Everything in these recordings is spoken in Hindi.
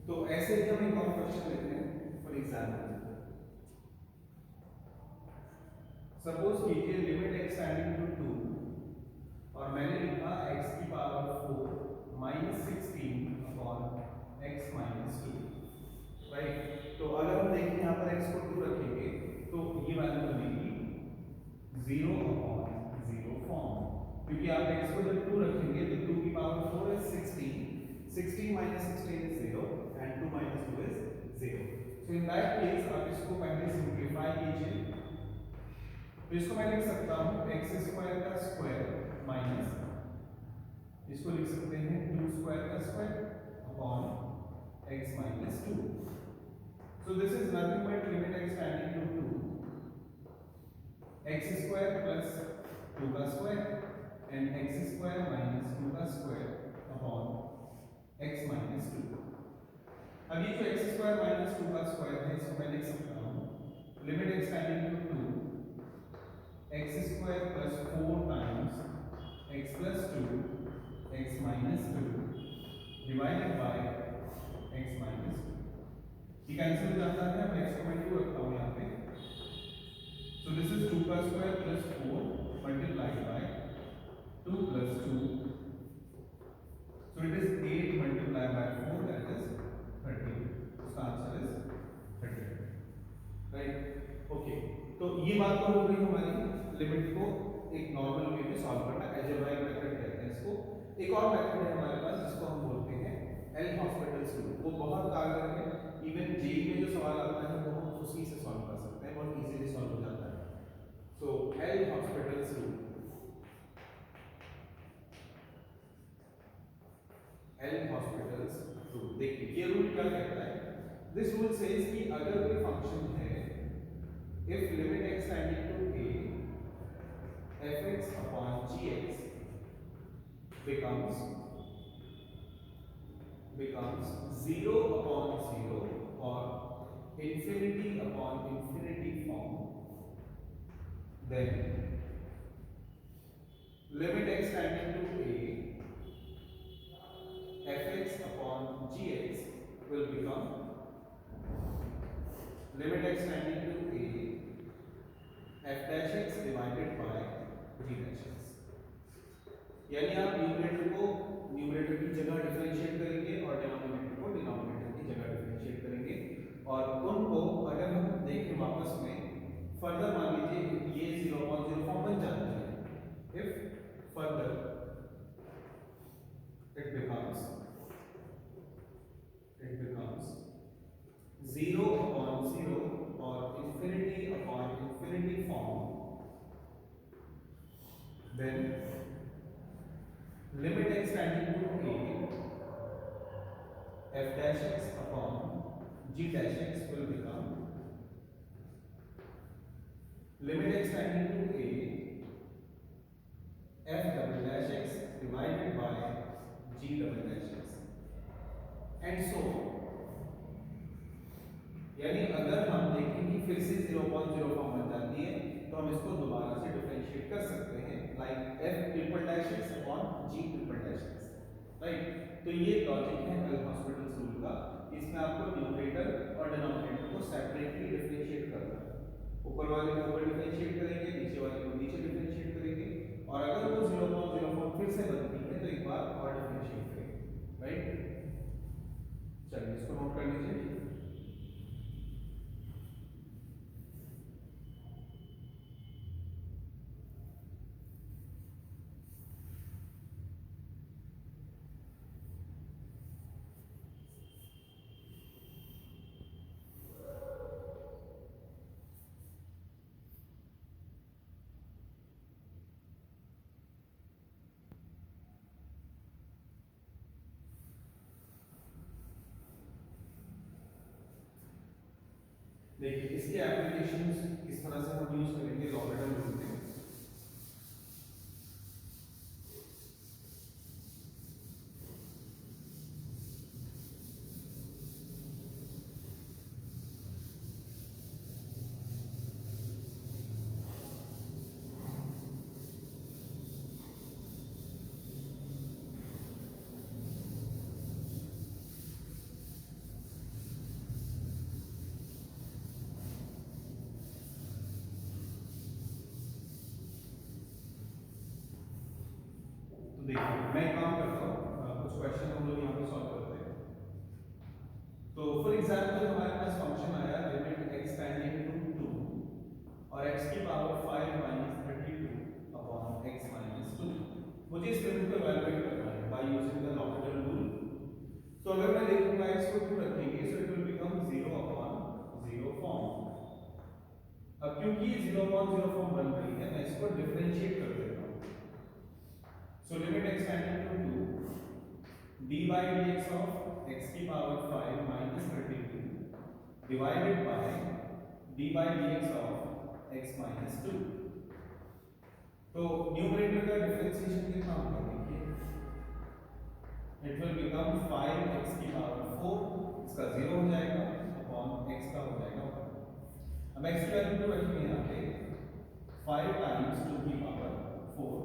तो ऐसे ही हम एक और क्वेश्चन लेते हैं फॉर एग्जाम्पल, सपोज कीजिए लिमिट एक्स टेंडिंग टू 2 और मैंने लिखा x की power 4 minus 16 upon x minus 2, right. तो अगर हम देखें यहाँ पर x को 2 रखेंगे तो ये वैल्यू बनेगी 0 अपॉन 0 फॉर्म, क्योंकि आप x को जब 2 रखेंगे तो 2 की power 4 is 16 minus 16 is 0 and 2 minus 2 is 0। so in that case आप इसको पहले सिंपलीफाई कीजिए, तो इसको मैं लिख सकता हूँ एक्स स्क्वायर का स्क्वायर माइनस इसको लिख सकते हैं 2 स्क्वायर का square upon x minus 2। So this is nothing but limit x tending to 2 x square plus 2 का square and x square minus 2 का स्क्वायर अपॉन एक्स माइनस 2। अब ये जो एक्स स्क्वायर माइनस 2 का स्क्वायर है इसको मैं लिख सकता हूँ limit x tending to 2 x square plus 4 times x plus 2 x minus 2 divided by x minus 2। ये कैंसिल हो जाता है, मैं एक्स को मैं 2 रखता हूँ यहाँ पे, सो दिस इज 2 का square plus 4 multiplied by 2 plus 2, so it is 8 multiplied by 4 that is 13। इसका आंसर इज 13, राइट। ओके, तो ये बात तो हो गई हमारी लिमिट को एक नॉर्मल वे में सॉल्व करना, अलजेब्राइक मेथड कहते हैं इसको। एक और मेथड है हमारे पास जिसको हम बोलते हैं एल हॉस्पिटल्स रूल। वो बहुत कारगर है, इवन जेई में जो सवाल आता है वो हम उसी से सॉल्व कर सकते हैं, बहुत इजीली सॉल्व हो जाता है। So L'Hospital's rule, L'Hospital's rule, देखिए ये रूल क्या कहता है। दिस रूल सेज कि अगर कोई फंक्शन है if limit x tending to a fx upon gx becomes 0 upon 0 or infinity upon infinity form, then limit x tending to a fx upon gx will become limit x tending to a f dash x divided by g dash x। यानी आप न्यूमरेटर को न्यूमरेटर की जगह डिफरेंशिएट करेंगे और डिनोमिनेटर को डिनोमिनेटर की जगह डिफरेंशिएट करेंगे, और उनको अगर हम देखें वापस में फर्दर मान लीजिए ये 0.0 फॉर्म बन जाता है। If further it becomes 0 upon 0 or infinity upon infinity form, then limit x tending to a f dash x upon g dash x will become limit x tending to a f double dash x divided by g double dash x and so on। यानी अगर हम देखें कि फिर से 0.0 फॉर्म बन जाती है तो हम इसको दोबारा से डिफरेंशिएट कर सकते हैं like f triple dash x upon g triple dash x, right. तो ये लॉजिक है एल हॉस्पिटल्स रूल का। इसमें आपको न्यूमरेटर और डिनोमिनेटर को सेपरेटली डिफरेंशिएट करना है, ऊपर वाले को ऊपर डिफरेंशिएट करेंगे, नीचे वाले को नीचे डिफरेंशिएट करेंगे, और अगर वो 0.0 फॉर्म फिर से बनती है तो एक बार और डिफरेंशिएट करेंगे, राइट। चलिए इसको नोट कर लीजिए। देखिए इसके एप्लीकेशंस किस तरह से हम यूज करेंगे लॉगरिथम रूल में। मैं एक काम करता हूँ, कुछ क्वेश्चन हम लोग यहाँ पे सॉल्व करते हैं। तो फॉर एग्जांपल हमारे पास फंक्शन आया लिमिट x टेंडिंग टू 2 और x की power 5 minus 32 upon x minus 2। मुझे इस लिमिट को इवैल्यूएट करना है by using the L'Hôpital rule. तो अगर मैं देखूंगा x को 2 रखेंगे सो it will become 0 upon 0 form. अब क्योंकि ये 0 अपॉन 0 फॉर्म बन रही है, मैं इसको डिफरेंशिएट कर देता हूँ। So limit x tending to 2 d by dx of x की power 5 minus 32 divided by d by dx of x minus 2। तो न्यूमरेटर का डिफरेंशिएशन कितना होगा देखिए, इट विल बिकम 5x की पावर 4, इसका 0 हो जाएगा अपॉन x का हो जाएगा 1। अब x की वैल्यू तो रखेंगे यहाँ पे 5 टाइम्स 2 की power 4,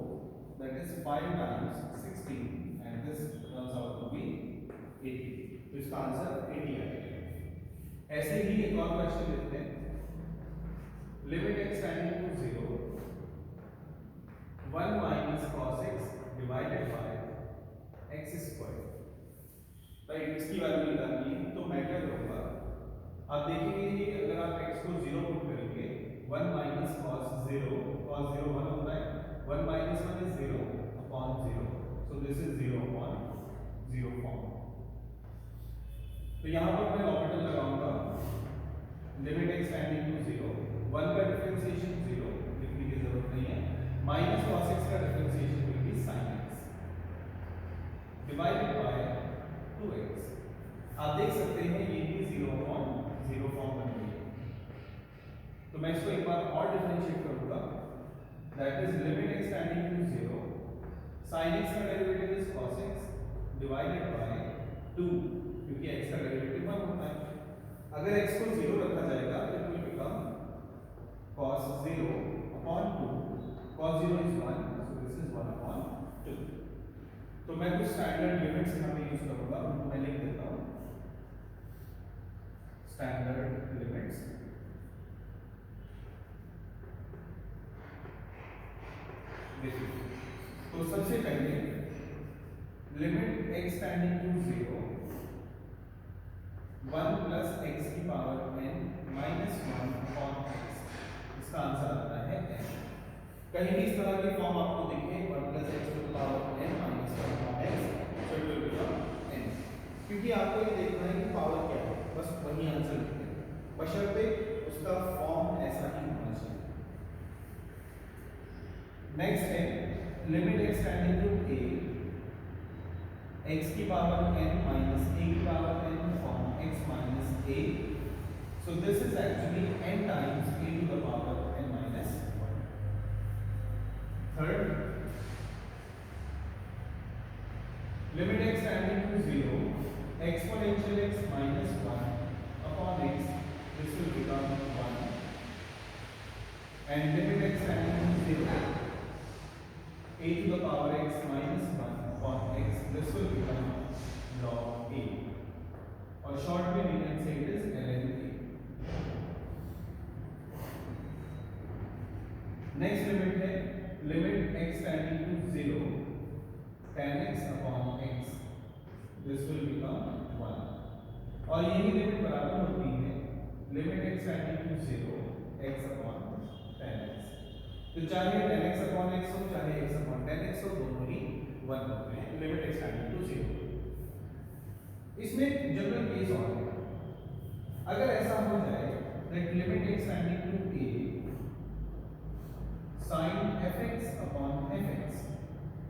that is 5 times 16 and this turns out to be 80। तो इसका आंसर 80 आएगा। ऐसे ही एक और क्वेश्चन लेते हैं। Limit x tending to 0 1 minus cos x divided by x square, right, इसकी वैल्यू निकालनी है। तो मैं क्या करूंगा, आप देखेंगे कि अगर आप x को 0 पुट करेंगे 1 minus cos 0 1 होता है, 1 minus 1 is 0 upon 0, so this is 0 upon 0 form। तो यहाँ पर मैं लॉपिटल लगाऊंगा लिमिट x टेंडिंग टू 0, 1 का डिफरेंशिएशन 0 लिखने की जरूरत नहीं है, माइनस cos x का differentiation will be sin x divided by 2x। आप देख सकते हैं ये भी 0 upon 0 फॉर्म बन गई है। तो मैं इसको एक बार और डिफरेंशिएट करूंगा, that is limit x tending to 0 sin x का derivative is cos x divided by 2, क्योंकि x का डेरिवेटिव 1 होता है। अगर x को 0 रखा जाएगा तो it will become cos 0 upon 2, cos 0 is 1, so this is 1 upon 2। तो मैं कुछ स्टैंडर्ड लिमिट्स यहाँ पे यूज करूंगा, उनको मैं लिख देता हूँ। स्टैंडर्ड लिमिट्स देखिए, तो सबसे पहले limit x tending to 0 1 plus x की power n minus 1 upon x, इसका आंसर आता है n। कहीं भी इस तरह की फॉर्म आपको दिखे 1 plus x to the power n minus 1 upon x, so it will become n। क्योंकि आपको ये देखना है कि पावर क्या है, बस वही आंसर लिखते हैं, बशर्ते उसका फॉर्म ऐसा ही होना चाहिए। नेक्स्ट है limit x tending to a x की पावर n माइनस a की power n form x minus a, so this is actually n times a to the power n minus 1। Third, limit x tending to 0 exponential x minus 1 upon x, this will become 1, and limit x tending to 0 a to the power x minus 1 upon x, this will become log a, और short में we can say it is ln a। Next limit है limit x tending to 0 tan x upon x, this will become 1, और यही लिमिट बराबर होती है limit x tending to 0 x upon tan x। तो चाहे tan x upon x हो चाहे x upon tan x हो, दोनों ही 1 होते हैं लिमिट x टेंडिंग टू 0। इसमें जनरल केस और है, अगर ऐसा हो जाए that limit x tending to a sin fx upon fx,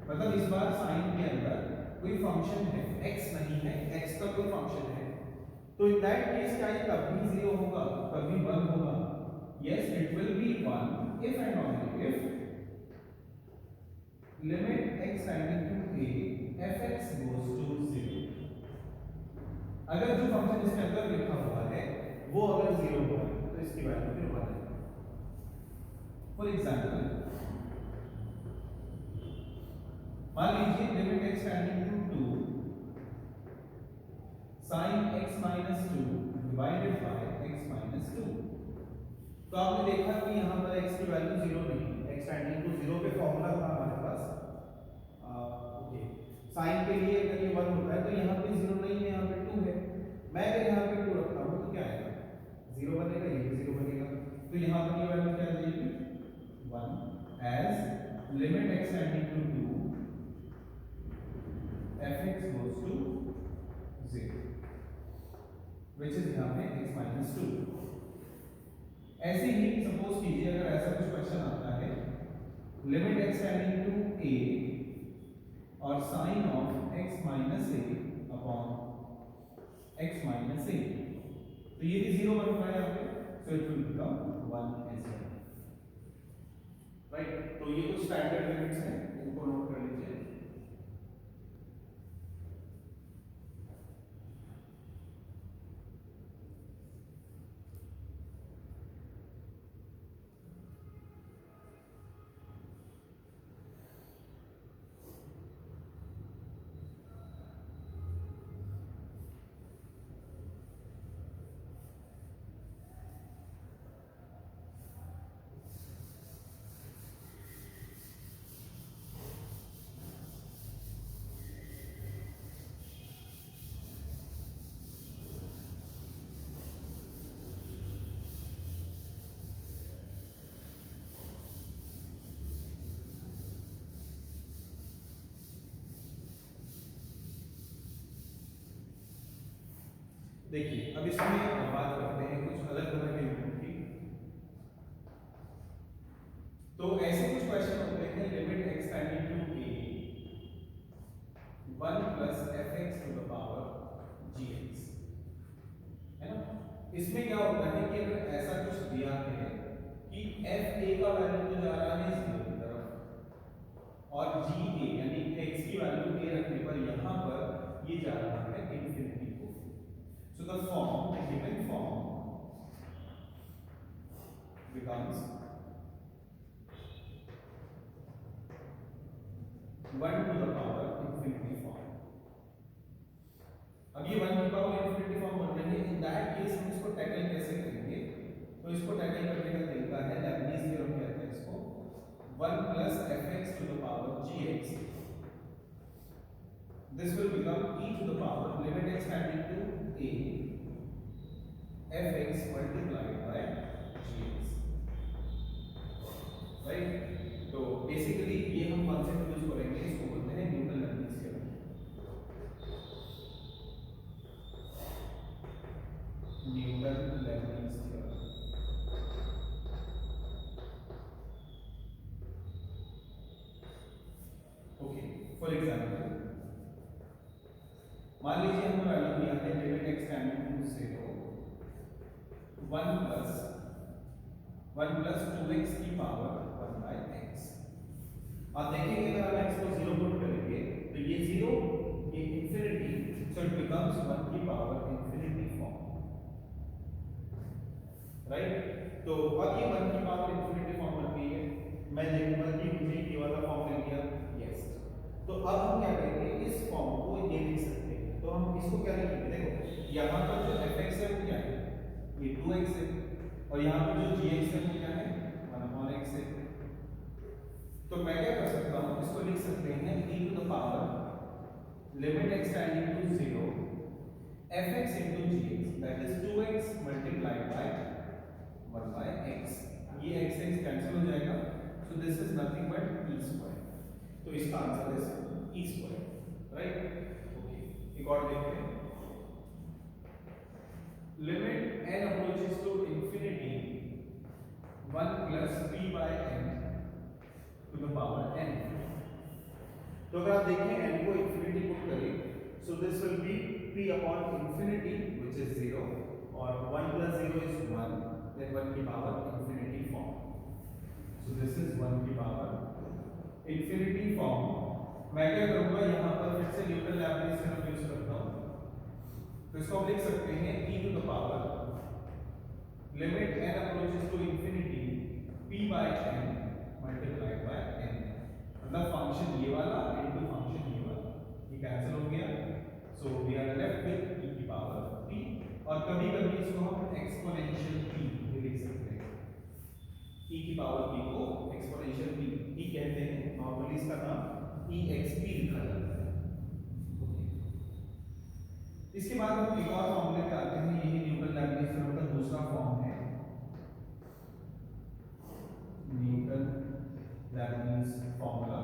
मतलब इस बार sin के अंदर कोई फंक्शन है, x नहीं है, x का कोई फंक्शन है, तो इन दैट केस क्या ये कभी 0 होगा कभी 1 होगा? Yes, it will be 1 if and only if limit x tending to a fx goes to 0। अगर जो फंक्शन इसके अंदर लिखा हुआ है वो अगर 0 हुआ तो इसकी वैल्यू फिर 1 है। फॉर एग्जांपल मान लीजिए limit x tending to 2 sin x minus 2 divided by x minus 2। तो आपने देखा कि यहाँ पर x की वैल्यू 0 नहीं है, x टेंडिंग टू 0 पे फॉर्मूला था हमारे पास, ओके, साइन के लिए अगर ये 1 होता है तो यहाँ पे 0 नहीं है, यहाँ पे 2 है। मैं अगर यहाँ पे 2 रखता हूँ तो क्या आएगा, 0 बनेगा, ये भी 0 बनेगा। तो यहाँ पर ये वैल्यू क्या आ जाएगी, 1 as limit x tending to 2 fx goes to 0 which is यहाँ पे x minus 2। ऐसे ही सपोज कीजिए अगर ऐसा कुछ क्वेश्चन आता है, limit x tending to a और sine of x minus a upon x minus a, तो ये भी 0 बन रहा है यहाँ पे, so it will become 1 as well, right. तो ये कुछ स्टैंडर्ड लिमिट्स हैं, इनको नोट कर लीजिए। देखिए अब इसमें बात करते हैं कुछ अलग तरह के लिमिट की। तो ऐसे कुछ क्वेश्चन होते हैं, limit x tending to a 1 plus fx to the power gx, है ना। इसमें क्या होता है कि अगर ऐसा कुछ दिया है कि f a का वैल्यू तो जा रहा है 0 की तरफ और g a यानी x की वैल्यू a रखने पर यहाँ पर ये जा रहा है इंफिनिटी को। So the form, the given form becomes 1 to the power infinity form। अब ये 1 की पावर infinity form बन रही है। इन दैट केस हम इसको टैकल कैसे करेंगे, तो इसको टैकल करने का तरीका है लेबनीज थ्योरम कहते हैं इसको, 1 plus fx to the power gx, this will become e to the power limit x tending to a fx multiplied by gx, right. तो बेसिकली ये हम कॉन्सेप्ट यूज करेंगे, इसको बोलते हैं Newton Leibniz theorem. Newton Leibniz theorem, okay. For example मान लीजिए हमें वैल्यू दिया है limit x tending to 0 1 plus 2x की पावर 1 बाय x। आप देखेंगे अगर हम x को 0 पुट करेंगे तो ये 0 ये इंफिनिटी, सो इट बिकम्स 1 की पावर इंफिनिटी फॉर्म, राइट। तो अब ये 1 की पावर इंफिनिटी फॉर्म बन गई है। मैं देखूंगा कि मुझे ये वाला फॉर्म मिल गया, यस। तो अब हम क्या करेंगे, इस फॉर्म को ये लिख सकते हैं। तो हम इसको क्या लिखेंगे, देखो यहाँ पर जो fx है वो क्या है, ये 2x है, और यहाँ पर जो gx है वो क्या है 1/x है। तो मैं क्या कर सकता हूँ, इसको लिख सकते हैं e to the power limit x tending to 0 fx into gx, that is 2x multiplied by 1/x। ये x कैंसिल हो जाएगा, so this is nothing but e square। तो इसका answer is e square, right. Okay, एक और देखते हैं, limit n approaches to infinity 1 plus p by n to the power n। तो अगर आप देखें n को इंफिनिटी पुट करें, so this will B p upon infinity which is 0 और 1 plus 0 is 1, then 1 की power infinity form। So this is 1 की पावर infinity form। मैं क्या करूंगा, यहाँ पर फिर से न्यूटन लैप्लेस थ्योरम यूज करता हूँ। तो इसको हम लिख सकते हैं e to the power limit n approaches to infinity p by n multiplied by n, मतलब फंक्शन ये वाला इनटू फंक्शन ये वाला, ये कैंसिल हो गया, so we are left with e की पावर p। और कभी कभी इसको हम एक्सपोनेंशियल p भी लिख सकते हैं, e की पावर p को एक्सपोनेंशियल p कहते हैं, नॉर्मली इसका नाम exp लिखा जाता है। इसके बाद हम एक और फॉर्मूले पे आते हैं, यही न्यूटन लैप्लेस थ्योरम का दूसरा फॉर्म है, न्यूटन लैप्लेस फॉर्मूला।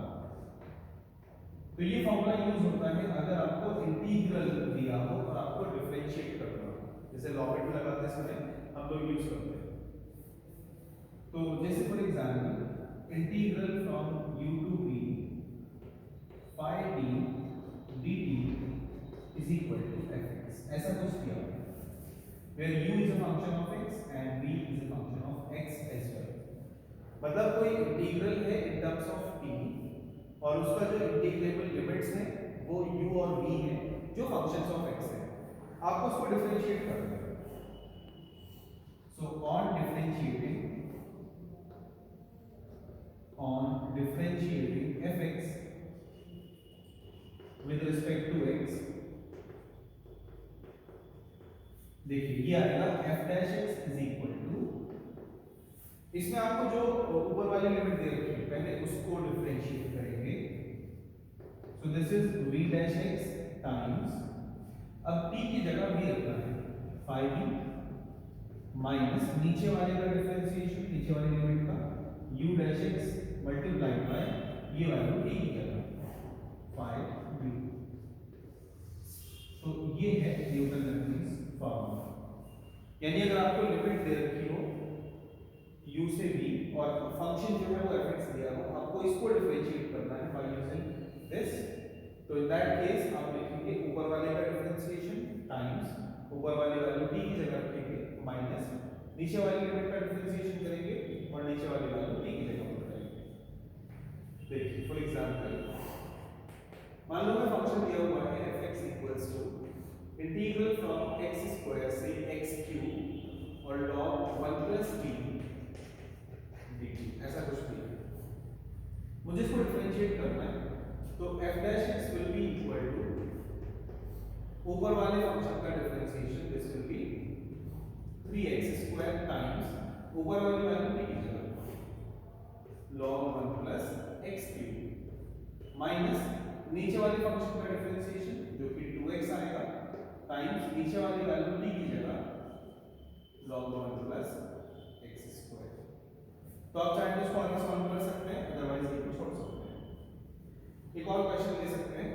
तो ये फॉर्मूला यूज होता है अगर आपको इंटीग्रल दिया हो और आपको डिफरेंशिएट करना हो, जैसे लॉगरिथम लगाते समय हम लोग यूज करते हैं। तो जैसे for example integral from u to v phi d dt is equal to fx, ऐसा कुछ दिया है where u is a function of x and v is a function of x as well। मतलब कोई इंटीग्रल है इन टर्म्स ऑफ t और उसका जो इंटीग्रेबल लिमिट्स है वो u और v है जो फंक्शंस ऑफ x है, आपको उसको डिफरेंशिएट करना है। सो on differentiating fx with respect to x, देखिए ये आएगा f dash x is equal to, इसमें आपको जो ऊपर वाली लिमिट दे रखी है पहले उसको डिफरेंशिएट करेंगे। सो this is v dash x times, अब t की जगह v रखना है phi b माइनस नीचे वाले का डिफरेंशिएशन, नीचे वाली लिमिट का u dash x multiplied by ये वैल्यू t की जगह phi b। तो ये है न्यूटन लैप्लेस फॉर्मूला। यानी अगर आपको लिमिट दे रखी हो u से v और फंक्शन जो है वो fx दिया हो, आपको इसको डिफरेंशिएट करना है बाय यूजिंग दिस। तो इन दैट केस आप लिखेंगे ऊपर वाले का डिफरेंशिएशन टाइम्स ऊपर वाली वैल्यू t की जगह रखेंगे माइनस नीचे वाली लिमिट का डिफरेंशिएशन करेंगे और नीचे वाली वैल्यू t की जगह पर रखेंगे। देखिए फॉर एग्जांपल मान लो मैं फंक्शन दिया हुआ है fx equals to integral from x square से x क्यूब और log 1 प्लस t dt, ऐसा कुछ दिया है, मुझे इसको डिफरेंशिएट करना है। तो f dash x will be equal to ऊपर वाले फंक्शन का differentiation, this will be 3x square times ऊपर वाली वैल्यू t की जगह log 1 plus x cube minus नीचे वाले फंक्शन का डिफरेंशिएशन जो कि 2x आएगा टाइम्स नीचे वाली वैल्यू t की जगह log 1 प्लस x स्क्वायर। तो आप चाहे तो इसको आगे सॉल्व कर सकते हैं, अदरवाइज ये छोड़ सकते हैं। एक और क्वेश्चन ले सकते हैं।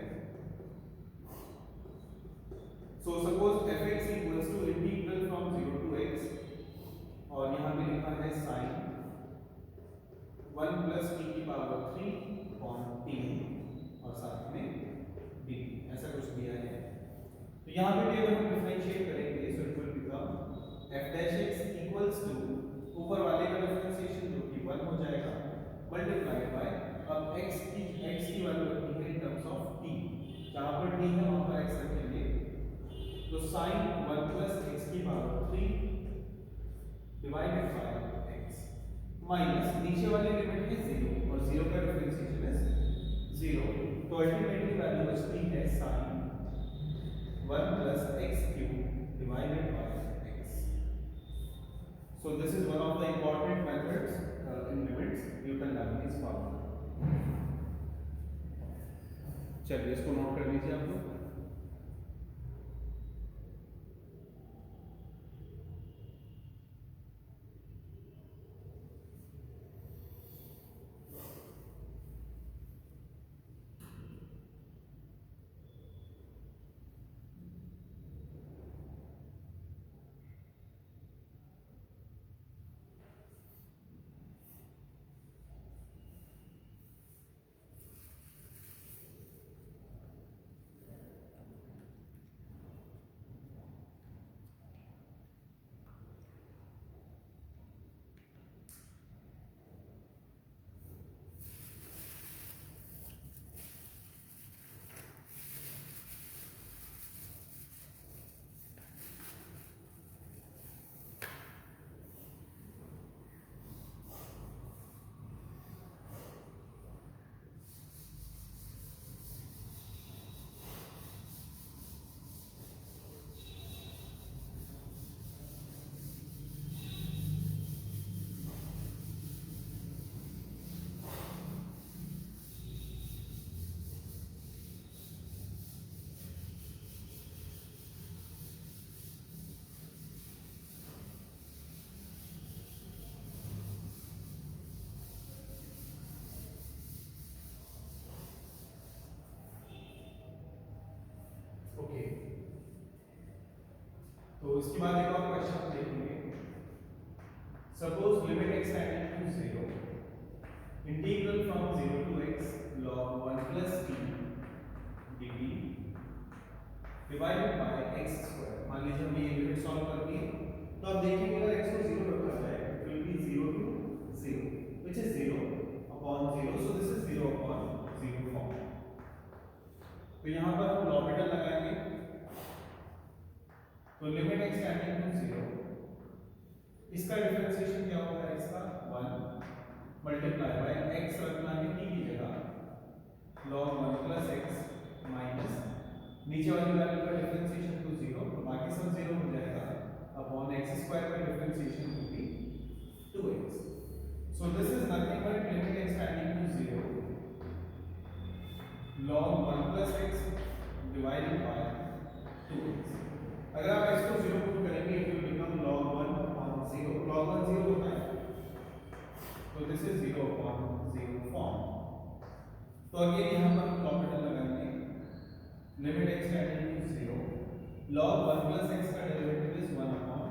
So suppose fx equals to integral from 0 to x और यहां पे लिखा है sin 1 प्लस t की पावर 3 अपॉन t और साथ में dt, ऐसा कुछ दिया है। तो यहाँ पे भी अगर हम डिफरेंशिएट करेंगे so it will become f dash x equals to ऊपर वाले का डिफरेंशिएशन जो कि 1 हो जाएगा मल्टीप्लाइड बाय अब x की वैल्यू रखनी है इन टर्म्स ऑफ t, जहाँ पर t है वहाँ पर x रखेंगे। तो sin 1 प्लस x की power 3 divided by x minus नीचे वाली लिमिट है 0 और 0 का डिफरेंशिएशन है 0, तो अल्टीमेटली वैल्यू बचती है sin 1 plus x cube divided by x। So this is one of the important methods in limits, Newton Lagrange formula। चलिए इसको नोट कर लीजिए आप लोग। तो इसके बाद एक और क्वेश्चन देखेंगे। Suppose limit x tending to 0, integral from 0 to x log 1 plus t dt divided by x square. मान लीजिए हमने ये लिमिट सॉल्व कर दी, तो आप देखेंगे अगर x को 0 रखा जाए it will be 0 to 0 which is 0 upon 0, so this is 0 upon 0 form. तो यहाँ पर हम लॉपिटल लगाएंगे, तो लिमिट x टेंडिंग टू 0, इसका डिफरेंशिएशन क्या होगा, इसका 1 मल्टीप्लाई बाय x रखना है t की जगह log 1 plus x माइनस नीचे वाली वैल्यू का डिफरेंशिएशन टू 0, तो बाकी सब 0 हो जाएगा अपॉन x स्क्वायर का differentiation to be 2x। So this is nothing but limit x tending to 0 log 1 plus x divided by 2x। अगर आप x को 0 पुट करेंगे it will become log 1 upon 0, log 1 0 होता है, तो दिस इज 0 upon 0 फॉर्म। तो अगेन यहाँ पर हम लॉपिटल लगाएंगे, limit x tending to 0 log 1 plus x का derivative is 1 upon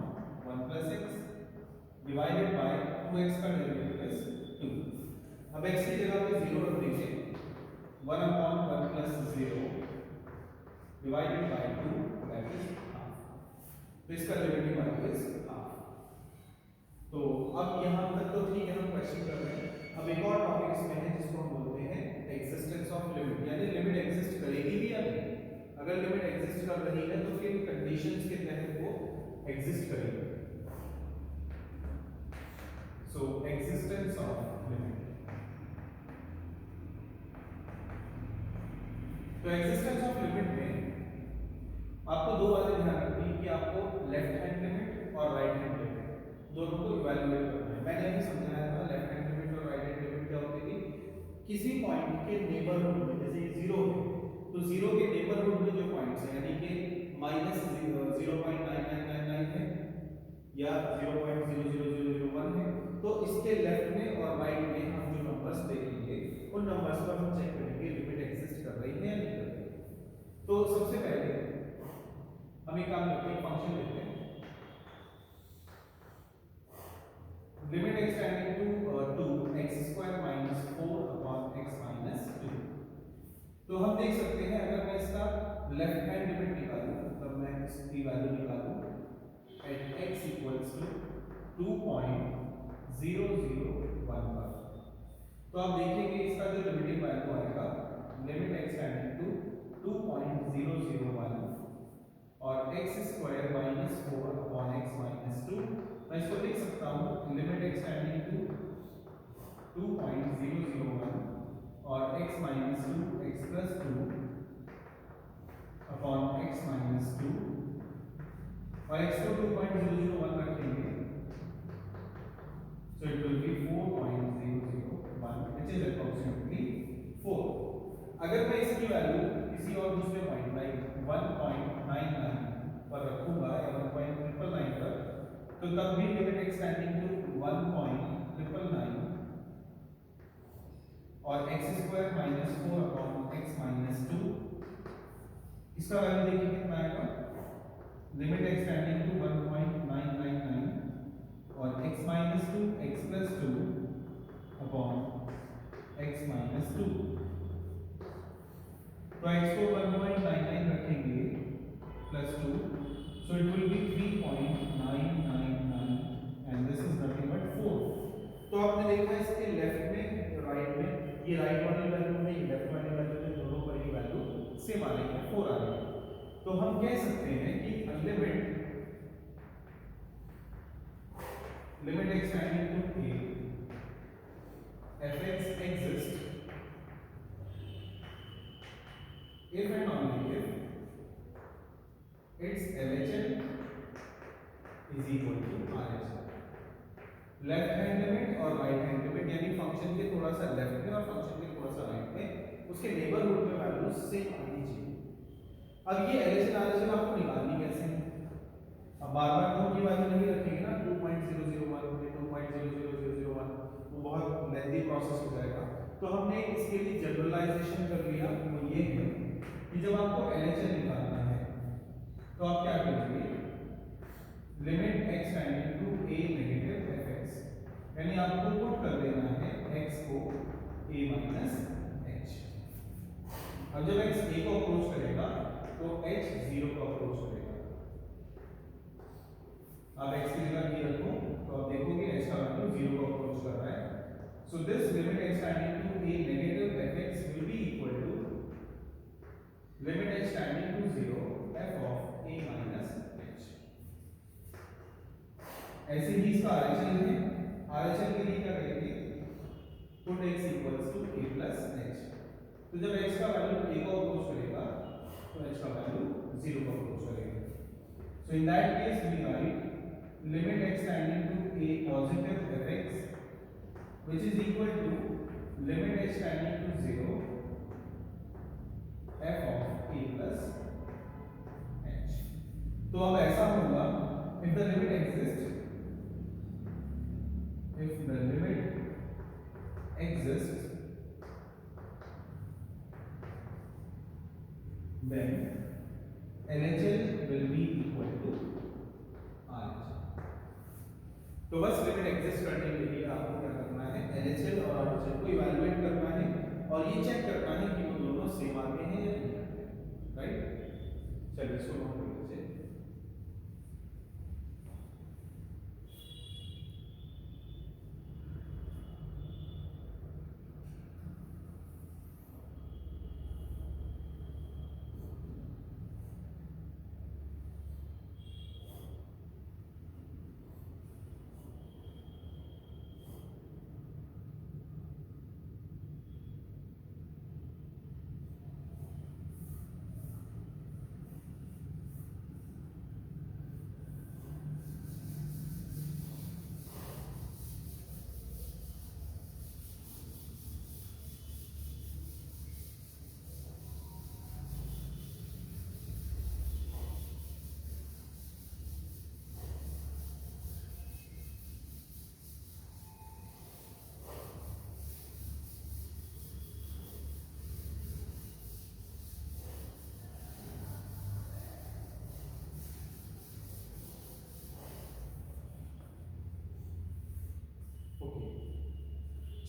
1 plus x divided by 2x का डेरिवेटिव इज 2। अब x की जगह पे 0 रख दीजिए, 1 upon 1 plus 0 divided by 2 that is half, तो इसका डेरिवेटिव वैल्यू इज हाफ। तो अब यहाँ तक तो ठीक है, हम क्वेश्चन कर रहे हैं। अब एक और टॉपिक इसमें है जिसको हम बोलते हैं एग्जिस्टेंस ऑफ लिमिट, यानी लिमिट एग्जिस्ट करेगी भी या नहीं। अगर लिमिट एग्जिस्ट कर रही है तो किन कंडीशंस के तहत वो एग्जिस्ट करेगी। सो एग्जिस्टेंस ऑफ लिमिट, तो एग्जिस्टेंस ऑफ लिमिट में आपको दो बातें ध्यान रखनी है कि आपको लेफ्ट हैंड लिमिट और राइट हैंड लिमिट दोनों को इवैल्यूएट करना है। मैंने अभी समझाया था लेफ्ट हैंड लिमिट और राइट हैंड लिमिट क्या होती थी, किसी पॉइंट के नेबरहुड में, जैसे ये 0 है तो 0 के नेबरहुड में जो पॉइंट्स हैं, यानी कि -0.9999 है या 0.00001 है, तो इसके लेफ्ट में और राइट में हम जो नंबर्स देखेंगे उन नंबर्स पर हम चेक करेंगे लिमिट एग्जिस्ट कर रही है या नहीं कर रही। तो सबसे पहले हम एक काम करते हैं, फंक्शन लेते हैं limit x tending to 2 x square minus 4 upon x minus 2। तो हम देख सकते हैं अगर मैं इसका लेफ्ट हैंड लिमिट निकालूं, तब मैं इसकी वैल्यू निकालूं एट x इक्वल्स टू 2.001 पर, तो आप देखेंगे इसका जो लिमिटिंग वैल्यू आएगा लिमिट x टेंडिंग टू 2.001 और x square minus 4 upon x minus 2। मैं इसको लिख सकता हूँ लिमिट x टेंडिंग टू 2.001 और x minus 2 x plus 2 upon x minus 2 और x को 2.001 रखेंगे, so it will be 4.001 which is approximately 4। अगर मैं इसकी वैल्यू किसी और दूसरे पॉइंट लाइक 1.99 पर रखूंगा या 1.999 पर, तो तब भी लिमिट x टेंडिंग टू 1.999 और x square minus 4 upon x minus 2, इसका वैल्यू देखिए कितना आएगा, लिमिट x टेंडिंग टू 1.999 और x minus 2 x plus 2 upon x minus 2। तो x को 1.99 रखेंगे plus 2, so it will be 3.999 and this is nothing but 4। तो आपने देखा इसके लेफ्ट में राइट में, ये राइट वाली वैल्यू है, ये लेफ्ट वाली वैल्यू है, दोनों पर ये वैल्यू सेम आ रही है, 4 आ रही है। तो हम कह सकते हैं कि limit x tending to a fx exists if and only if its LHS is equal to RHS। Left hand limit और राइट हैंड लिमिट, यानी फंक्शन के थोड़ा सा लेफ्ट में और फंक्शन के थोड़ा सा राइट में, उसके नेबरहुड में वैल्यू सेम आनी चाहिए। अब ये LHS RHS आपको निकालनी कैसे है, अब बार-बार तो की वैल्यू नहीं रखेंगे ना, 2.001 2.00001, वो बहुत लेंथी प्रोसेस हो जाएगा। तो हमने इसके लिए जनरलाइजेशन कर लिया, वो ये है कि जब आपको LHS निकालना है तो आप क्या करेंगे, यानी आपको पुट कर देना है x को a माइनस h। अब जब x a को अप्रोच करेगा तो h 0 को अप्रोच करेगा। अब x की जगह a रखो तो आप देखोगे h का वैल्यू 0 को अप्रोच कर रहा है। So this limit x tending to a negative fx will be equal to limit h tending to 0 f of a minus h। ऐसे ही इसका RHL है, RHL के लिए क्या करेंगे, put x equals to a plus h। तो जब x का वैल्यू a को अप्रोच करेगा तो h का वैल्यू 0 को अप्रोच करेगा। So in that case we write limit x tending to a positive fx which is equal to limit h tending to 0 f of a plus h। तो अब ऐसा होगा, if the limit exists then LHL will be equal to RHL। तो बस लिमिट एग्जिस्ट करने के लिए आपको क्या करना है, LHL और RHL को इवैल्यूएट करना है और ये चेक करना है कि वो दोनों सेम आते हैं या नहीं आते हैं, राइट। चलिए इसको नोट कर लीजिए।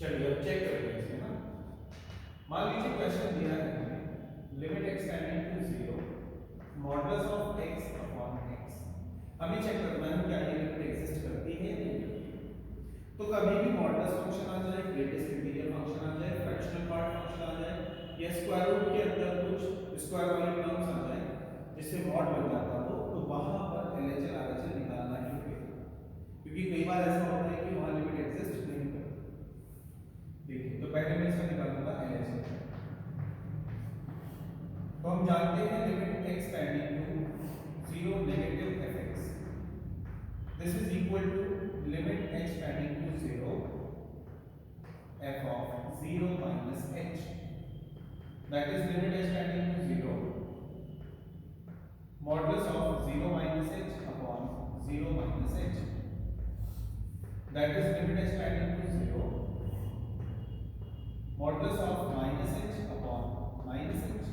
चलिए अब चेक करते हैं इसे ना। मान लीजिए क्वेश्चन दिया है हमें limit x tending to 0 modulus of x upon x। हमें चेक करना है क्या ये लिमिट एग्जिस्ट करती है या नहीं करती। तो कभी भी मॉडुलस फंक्शन आ जाए, ग्रेटेस्ट इंटीजर फंक्शन आ जाए, फ्रैक्शनल पार्ट फंक्शन आ जाए या स्क्वायर रूट के अंदर कुछ स्क्वायर वाली टर्म्स आ जाए जिससे मॉड बन जाता हो, तो वहां पर LHL RHL निकालना ही पड़ेगा, क्योंकि कई बार ऐसा होता है कि वहां लिमिट एग्जिस्ट नहीं करती। देखिए तो पहले मैं इसका निकालूंगा LHL। तो हम जानते हैं limit x tending to 0 negative fx this is equal to limit h tending to 0 f of 0 minus h, that is limit h tending to 0 modulus of 0 minus h upon 0 minus h, that is limit h tending to 0 modulus of minus h upon minus h।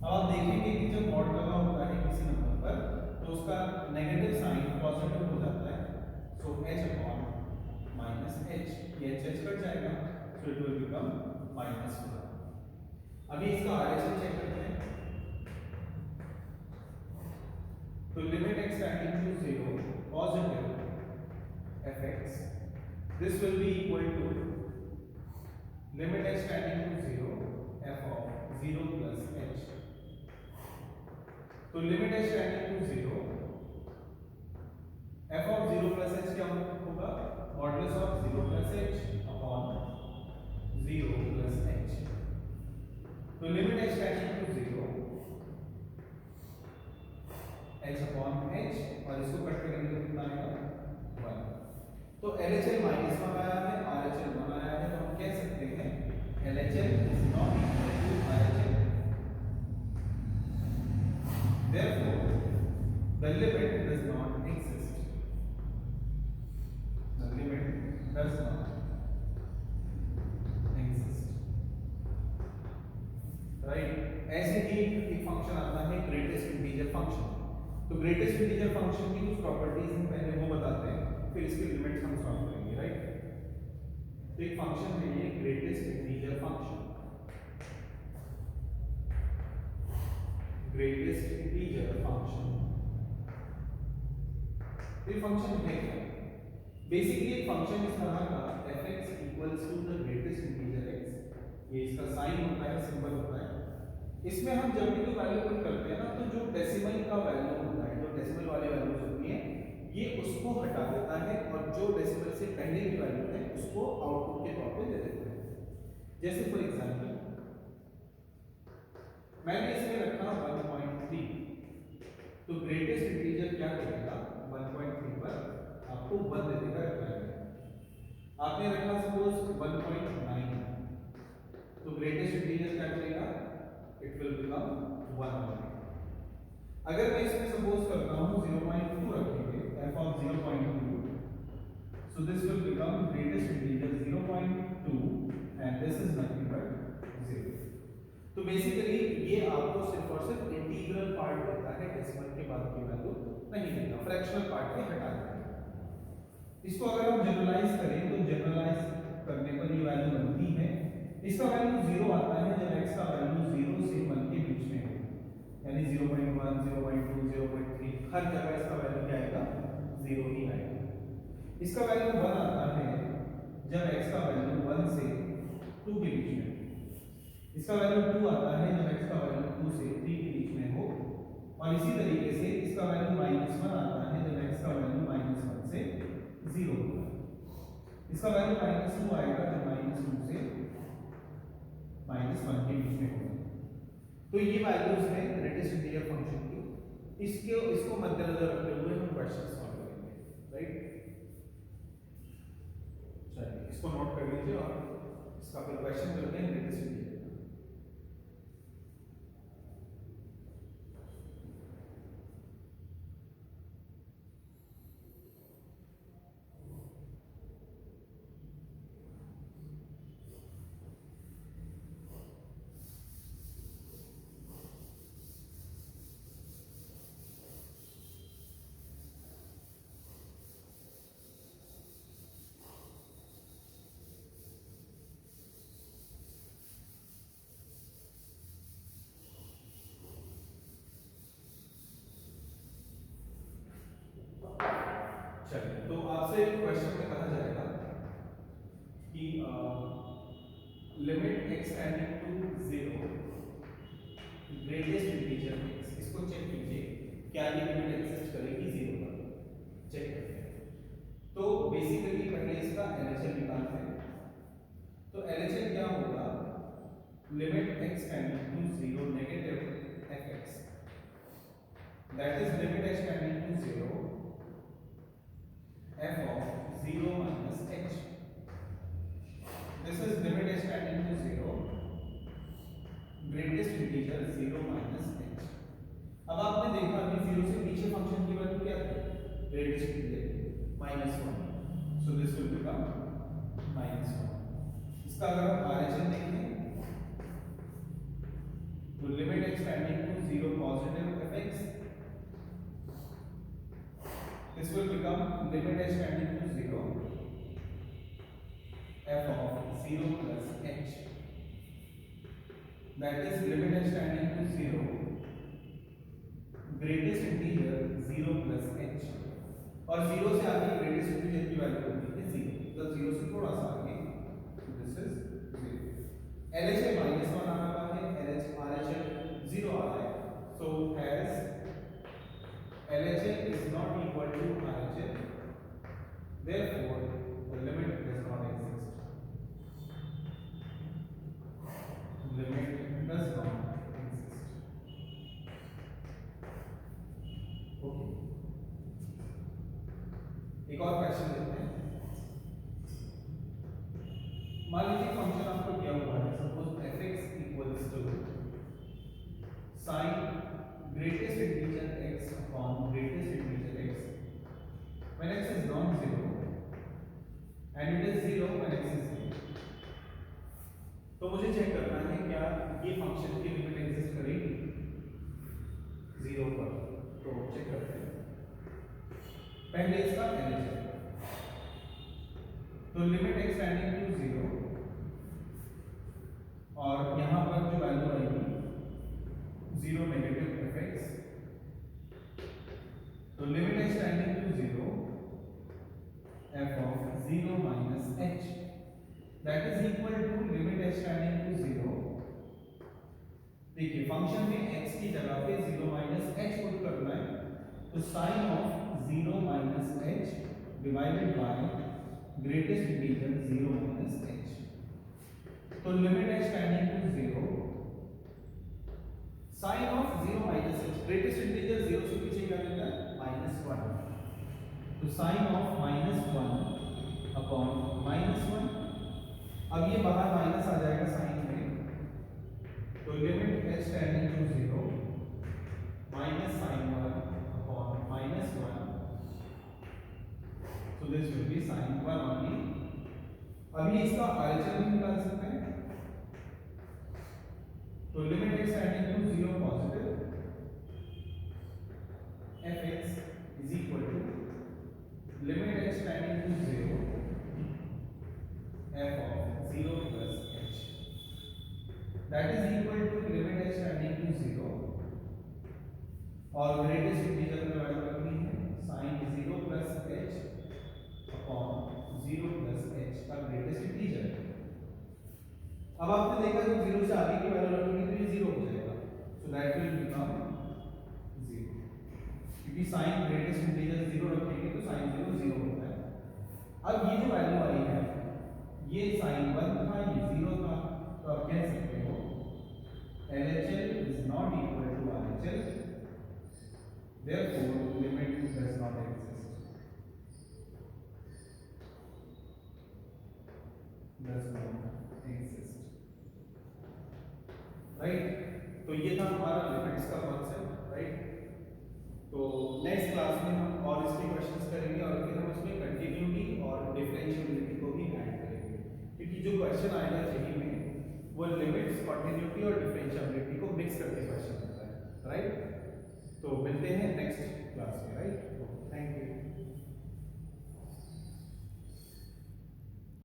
अब आप देखेंगे कि जब मॉड लगा होता है किसी नंबर पर तो उसका नेगेटिव साइन पॉजिटिव हो जाता है, so h upon minus h, ये h कट जाएगा, so it will become minus होगा। अभी इसका RHL चेक करते हैं। तो limit x tending to 0 positive fx this will be equal to limit h tending to 0 f of 0 plus h। तो limit h tending to 0 f of 0 plus h क्या होगा, modulus of 0 plus h upon 0 plus h। तो limit h tending to 0 h upon h और इसको कट करेंगे तो कितना आएगा 1। तो LHL माइनस 1 आया है, RHL 1 आया है, तो हम कह सकते हैं LHL is not equal to RHL। Therefore, the limit does not exist. The limit does not exist. Right? ऐसे ही एक फंक्शन आता है ग्रेटेस्ट इंटीजर फंक्शन। तो ग्रेटेस्ट इंटीजर फंक्शन की कुछ प्रॉपर्टीज हैं, पहले वो बताते हैं, फिर इसके लिमिट्स हम सॉल्व करेंगे। राइट। तो एक फंक्शन है ये greatest integer function, greatest integer function. ये फंक्शन है क्या? बेसिकली एक फंक्शन इस तरह का f(x) equals to the greatest integer x, ये इसका साइन होता है, सिंबल होता है। इसमें हम जब भी कोई वैल्यू पुट करते हैं ना, तो जो डेसिमल का वैल्यू होता है, जो डेसिमल वाली वैल्यूज होती हैं, ये उसको हटा देता है और जो डेसिमल से पहले की वैल्यू है उसको आउटपुट के तौर पे दे देता है। जैसे फॉर एग्जांपल मैंने इसमें रखा 1.3, तो ग्रेटेस्ट इंटीजर क्या करेगा, 1.3 पर आपको 1 दे देगा रिप्लाई। आपने रखा सपोज 1.9, तो ग्रेटेस्ट इंटीजर क्या करेगा, इट विल बिकम 1। अगर मैं इसमें सपोज करता हूं 0.2 रखेंगे, f of 0.2, so this will become greatest integer 0.2 and this is nothing but 0। तो बेसिकली ये आपको सिर्फ और सिर्फ इंटीग्रल पार्ट देता है, डेसिमल के बाद की वैल्यू नहीं देता, फ्रैक्शनल पार्ट के हटा देता है। इसको अगर हम जनरलाइज करें तो जनरलाइज करने पर ये वैल्यू बनती है, इसका वैल्यू 0 आता है जब x का वैल्यू 0 से 1 के बीच में हो, यानी 0.1, 0.2, 0.3 हर जगह इसका वैल्यू क्या आएगा, 0 ही आएगा। इसका वैल्यू 1 आता है जब x का वैल्यू 1 से 2 के बीच में हो, इसका वैल्यू 2 आता है जब x का वैल्यू 2 से 3 के बीच में हो, और इसी तरीके से इसका वैल्यू -1 आता है जब x का वैल्यू -1 से 0 होता है। इसका वैल्यू -2 आएगा जब -2 से -1 के बीच में होगा। तो ये वैल्यूज हैं ग्रेटेस्ट इंटीजर फंक्शन की। इसको मद्देनजर रखते हुए हम क्वेश्चन सॉल्व करेंगे, राइट। चलिए इसको नोट कर लीजिए और इसका फिर क्वेश्चन करते हैं ग्रेटेस्ट इंटीजर। चलिए तो आपसे क्वेश्चन में कहा जाएगा कि limit x tending to 0 greatest integer x, इसको चेक कीजिए क्या ये लिमिट एग्जिस्ट करेगी 0 पर, चेक करते हैं। तो बेसिकली पहले इसका LHS निकालते हैं। तो LHS क्या होगा, limit x tending to 0 negative fx, that is limit x tending to 0 f of 0 minus h. This is limit h tending to 0, greatest integer 0 minus h. अब आपने देखा कि 0 से पीछे फंक्शन की वैल्यू क्या थी, greatest integer -1, so this will become -1। इसका अगर हम RHS देखें तो limit h tending to 0 positive fx, this will become limit h tending to 0 f of 0 plus h, that is limit h tending to 0 greatest integer 0 plus h, और 0 से आगे greatest integer की वैल्यू होती है 0, मतलब 0 से थोड़ा सा आगे, this is 0। LHS -1 आ रहा है, RHS 0 आ रहा है, so as LHS is not equal to RHS, therefore the limit does not exist, limit does not exist। Okay, एक और क्वेश्चन देखते हैं। मान लीजिए फंक्शन आपको दिया हुआ है, suppose fx equals to sin greatest integer x upon greatest integer x when x is non-zero and it is 0 when x is 0। तो मुझे चेक करना है क्या ये फंक्शन की लिमिट एग्जिस्ट करेगी 0 पर, तो चेक करते हैं। पहले इसका LHS, तो लिमिट एक्स टेंडिंग टू 0 और यहां पर जो वैल्यू आएगी 0 नेगेटिव एफ एक्स, तो limit x tending to 0 f of 0 minus h, that is equal to limit h tending to 0. देखिए फंक्शन में x की जगह पे 0 minus h पुट करना है, तो sin of 0 minus h divided by greatest integer 0 minus h. तो limit h tending to 0 sin of 0 minus h, greatest integer 0 से पीछे क्या लेता है -1, तो sin of -1 अपॉन -1, अब ये बाहर माइनस आ जाएगा साइन में, तो limit h tending to 0 minus sin 1 upon -1, so this will be sin 1 only. अभी इसका RHS भी निकाल सकते हैं, तो limit x tending to 0 positive fx is equal to limit x tending to 0 f of 0 plus h, that is equal to limit x tending to 0 और ग्रेटेस्ट इंटीजर में वैल्यू रखनी है sin 0 plus h upon 0 plus h का ग्रेटेस्ट इंटीजर। अब आपने देखा जब 0 से आगे की वैल्यू रखोगे तो ये 0 हो जाएगा, सो दैट विल बिकम 0, क्योंकि sin ग्रेटेस्ट इंटीजर 0 रखेंगे तो sin 0 0 होता है। अब ये जो वैल्यू आई है ये sin 1 था, ये 0 था, तो आप कह सकते हो LHL is not equal to RHL, therefore limit does not exist, right. तो ये था हमारा लिमिट्स का कॉन्सेप्ट, राइट। तो नेक्स्ट क्लास में हम और इसके क्वेश्चंस करेंगे और फिर हम उसमें कंटिन्यूटी और डिफरेंशिएबिलिटी को भी ऐड करेंगे, क्योंकि जो क्वेश्चन आएगा जेईई में वो लिमिट्स, कंटिन्यूटी और डिफरेंशिएबिलिटी को मिक्स करके क्वेश्चन होता है, राइट।